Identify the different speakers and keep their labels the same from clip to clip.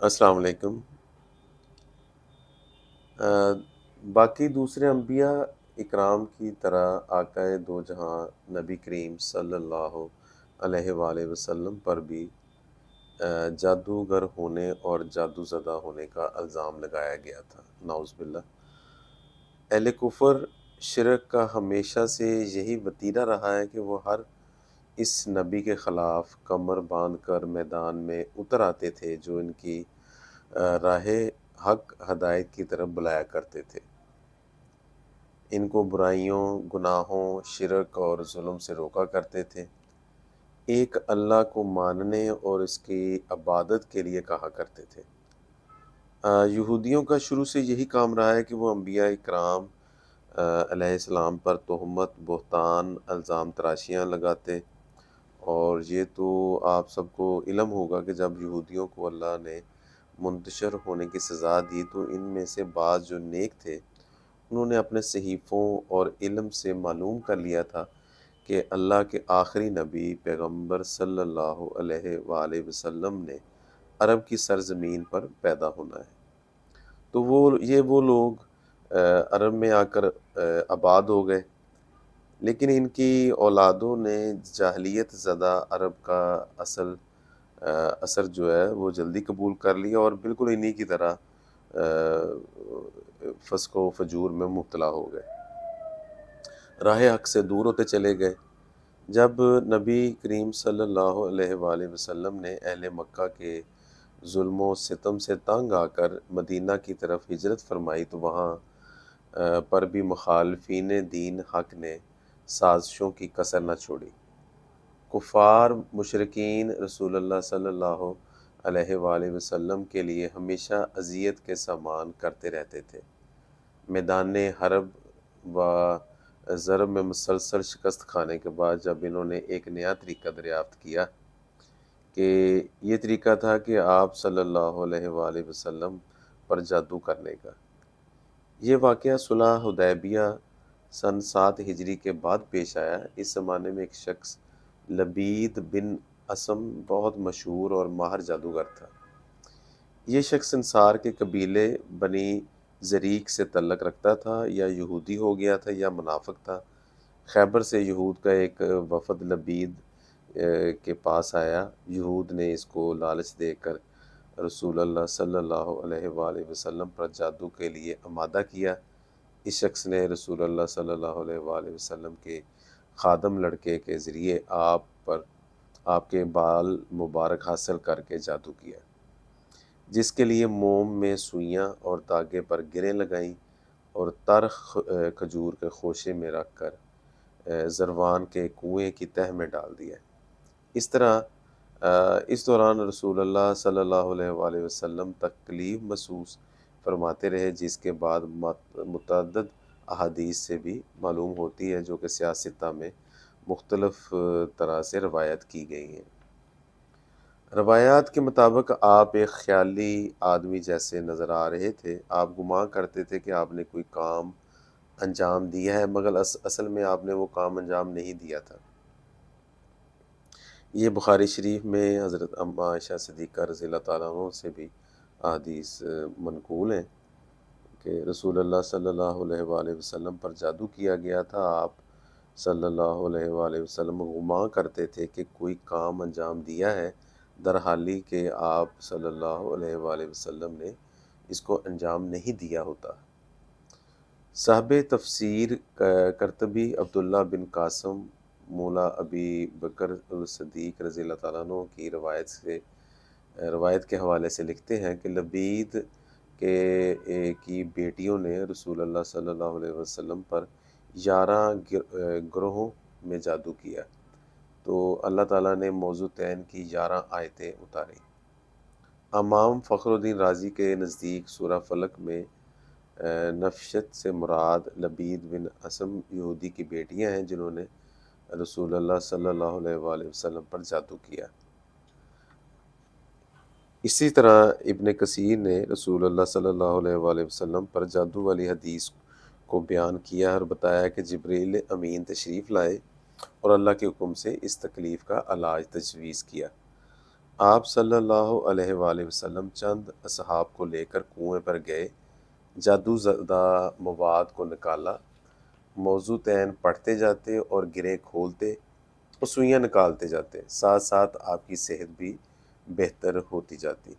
Speaker 1: السلام علیکم۔ آ، باقی دوسرے انبیاء اکرام کی طرح آقا دو جہاں نبی کریم صلی اللہ علیہ وآلہ وسلم پر بھی جادوگر ہونے اور جادو زدہ ہونے کا الزام لگایا گیا تھا، نعوذ باللہ۔ اہل کفر شرک کا ہمیشہ سے یہی وتیرہ رہا ہے کہ وہ ہر اس نبی کے خلاف کمر باندھ کر میدان میں اتر آتے تھے جو ان کی راہ حق ہدایت کی طرف بلایا کرتے تھے، ان کو برائیوں، گناہوں، شرک اور ظلم سے روکا کرتے تھے، ایک اللہ کو ماننے اور اس کی عبادت کے لیے کہا کرتے تھے۔ یہودیوں کا شروع سے یہی کام رہا ہے کہ وہ انبیاء اکرام علیہ السلام پر تہمت، بہتان، الزام تراشیاں لگاتے، اور یہ تو آپ سب کو علم ہوگا کہ جب یہودیوں کو اللہ نے منتشر ہونے کی سزا دی تو ان میں سے بعض جو نیک تھے انہوں نے اپنے صحیفوں اور علم سے معلوم کر لیا تھا کہ اللہ کے آخری نبی پیغمبر صلی اللہ علیہ وآلہ وسلم نے عرب کی سرزمین پر پیدا ہونا ہے۔ تو وہ لوگ عرب میں آ کر آباد ہو گئے، لیکن ان کی اولادوں نے جاہلیت زدہ عرب کا اثر جو ہے وہ جلدی قبول کر لیا اور بالکل انہی کی طرح فسق و فجور میں مبتلا ہو گئے، راہ حق سے دور ہوتے چلے گئے۔ جب نبی کریم صلی اللہ علیہ وآلہ وسلم نے اہل مکہ کے ظلم و ستم سے تنگ آ کر مدینہ کی طرف ہجرت فرمائی تو وہاں پر بھی مخالفین دین حق نے سازشوں کی کسر نہ چھوڑی۔ کفار مشرکین رسول اللہ صلی اللہ علیہ وآلہ وسلم کے لیے ہمیشہ اذیت کے سامان کرتے رہتے تھے۔ میدان حرب و ضرب میں مسلسل شکست کھانے کے بعد جب انہوں نے ایک نیا طریقہ دریافت کیا کہ یہ طریقہ تھا کہ آپ صلی اللہ علیہ وآلہ وسلم پر جادو کرنے کا۔ یہ واقعہ صلح حدیبیہ سن 7 ہجری کے بعد پیش آیا۔ اس زمانے میں ایک شخص لبید بن اسم بہت مشہور اور ماہر جادوگر تھا۔ یہ شخص انصار کے قبیلے بنی زریق سے تعلق رکھتا تھا، یا یہودی ہو گیا تھا یا منافق تھا۔ خیبر سے یہود کا ایک وفد لبید کے پاس آیا۔ یہود نے اس کو لالچ دے کر رسول اللہ صلی اللہ علیہ وآلہ وسلم پر جادو کے لیے آمادہ کیا۔ اس شخص نے رسول اللہ صلی اللہ علیہ وآلہ وسلم کے خادم لڑکے کے ذریعے آپ کے بال مبارک حاصل کر کے جادو کیا، جس کے لیے موم میں سوئیاں اور داغے پر گریں لگائیں اور ترخ کھجور کے خوشے میں رکھ کر زروان کے کنویں کی تہہ میں ڈال دیا۔ اس طرح اس دوران رسول اللہ صلی اللہ علیہ وآلہ وسلم تکلیف محسوس فرماتے رہے، جس کے بعد متعدد احادیث سے بھی معلوم ہوتی ہے جو کہ سیاستہ میں مختلف طرح سے روایت کی گئی ہیں۔ روایات کے مطابق آپ ایک خیالی آدمی جیسے نظر آ رہے تھے۔ آپ گمان کرتے تھے کہ آپ نے کوئی کام انجام دیا ہے، مگر اصل میں آپ نے وہ کام انجام نہیں دیا تھا۔ یہ بخاری شریف میں حضرت ام عائشہ صدیقہ رضی اللہ تعالیٰ عنہ سے بھی احادیث منقول ہیں کہ رسول اللہ صلی اللہ علیہ وآلہ وسلم پر جادو کیا گیا تھا۔ آپ صلی اللہ علیہ وآلہ وسلم گمان کرتے تھے کہ کوئی کام انجام دیا ہے، در حالی کہ آپ صلی اللہ علیہ وآلہ وسلم نے اس کو انجام نہیں دیا ہوتا۔ صاحب تفسیر قرطبی عبداللہ بن قاسم مولا ابی بکر الصدیق رضی اللہ تعالیٰ عنہ کی روایت کے حوالے سے لکھتے ہیں کہ لبید کی بیٹیوں نے رسول اللہ صلی اللہ علیہ وسلم پر 11 گروہوں میں جادو کیا، تو اللہ تعالیٰ نے موضوعتین کی 11 آیتیں اتاری۔ امام فخر الدین رازی کے نزدیک سورہ فلق میں نفشت سے مراد لبید بن اسم یہودی کی بیٹیاں ہیں جنہوں نے رسول اللہ صلی اللہ علیہ وآلہ وسلم پر جادو کیا۔ اسی طرح ابن کثیر نے رسول اللہ صلی اللہ علیہ وآلہ وسلم پر جادو والی حدیث کو بیان کیا اور بتایا کہ جبریل امین تشریف لائے اور اللہ کے حکم سے اس تکلیف کا علاج تجویز کیا۔ آپ صلی اللہ علیہ وآلہ وسلم چند اصحاب کو لے کر کنویں پر گئے، جادو زدہ مواد کو نکالا، موضوعین پڑھتے جاتے اور گرہیں کھولتے اور سوئیاں نکالتے جاتے، ساتھ ساتھ آپ کی صحت بھی بہتر ہوتی جاتی۔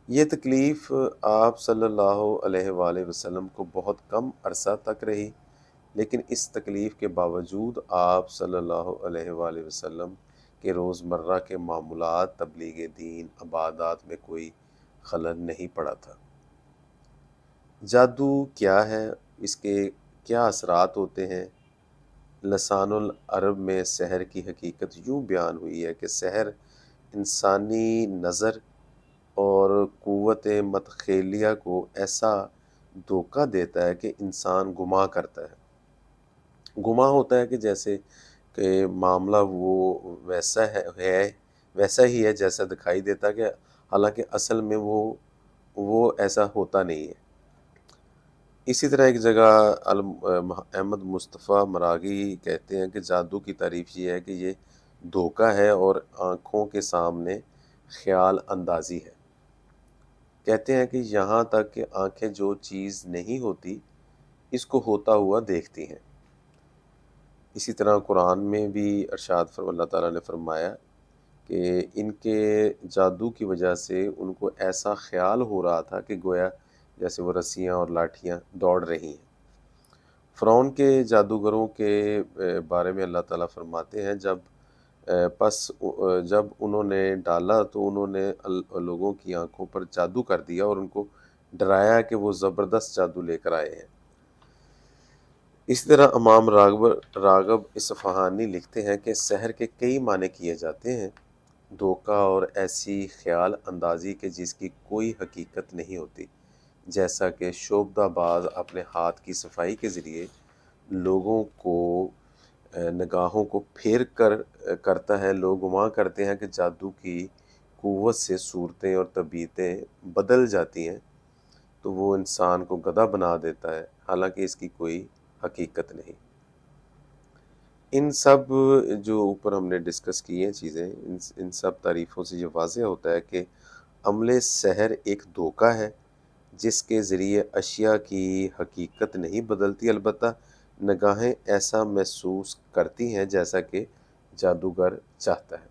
Speaker 1: یہ تکلیف آپ صلی اللہ علیہ وآلہ وسلم کو بہت کم عرصہ تک رہی، لیکن اس تکلیف کے باوجود آپ صلی اللہ علیہ وآلہ وسلم کے روزمرہ کے معمولات، تبلیغ دین، عبادات میں کوئی خلل نہیں پڑا تھا۔ جادو کیا ہے؟ اس کے کیا اثرات ہوتے ہیں؟ لسان العرب میں سحر کی حقیقت یوں بیان ہوئی ہے کہ سحر انسانی نظر اور قوت متخیلیہ کو ایسا دھوکہ دیتا ہے کہ انسان گماں کرتا ہے۔ گماں ہوتا ہے کہ جیسے کہ معاملہ وہ ویسا ہی ہے جیسا دکھائی دیتا، کہ حالانکہ اصل میں وہ ایسا ہوتا نہیں ہے۔ اسی طرح ایک جگہ احمد مصطفیٰ مراغی کہتے ہیں کہ جادو کی تعریف یہ ہے کہ یہ دھوکہ ہے اور آنکھوں کے سامنے خیال اندازی ہے۔ کہتے ہیں کہ یہاں تک کہ آنکھیں جو چیز نہیں ہوتی اس کو ہوتا ہوا دیکھتی ہیں۔ اسی طرح قرآن میں بھی ارشاد اللہ تعالیٰ نے فرمایا کہ ان کے جادو کی وجہ سے ان کو ایسا خیال ہو رہا تھا کہ گویا جیسے وہ رسیاں اور لاٹھیاں دوڑ رہی ہیں۔ فرعون کے جادوگروں کے بارے میں اللہ تعالیٰ فرماتے ہیں جب انہوں نے ڈالا تو انہوں نے لوگوں کی آنکھوں پر جادو کر دیا اور ان کو ڈرایا کہ وہ زبردست جادو لے کر آئے ہیں۔ اسی طرح امام راغب اصفہانی لکھتے ہیں کہ سحر کے کئی معنی کیے جاتے ہیں، دھوکہ اور ایسی خیال اندازی کہ جس کی کوئی حقیقت نہیں ہوتی، جیسا کہ شعبدہ باز اپنے ہاتھ کی صفائی کے ذریعے لوگوں کو نگاہوں کو پھیر کر کرتا ہے۔ لوگ گمان کرتے ہیں کہ جادو کی قوت سے صورتیں اور طبیعتیں بدل جاتی ہیں تو وہ انسان کو گدھا بنا دیتا ہے، حالانکہ اس کی کوئی حقیقت نہیں۔ ان سب جو اوپر ہم نے ڈسکس کی ہیں چیزیں، ان سب تعریفوں سے یہ واضح ہوتا ہے کہ عمل سحر ایک دھوکہ ہے جس کے ذریعے اشیاء کی حقیقت نہیں بدلتی، البتہ نگاہیں ایسا محسوس کرتی ہیں جیسا کہ جادوگر چاہتا ہے۔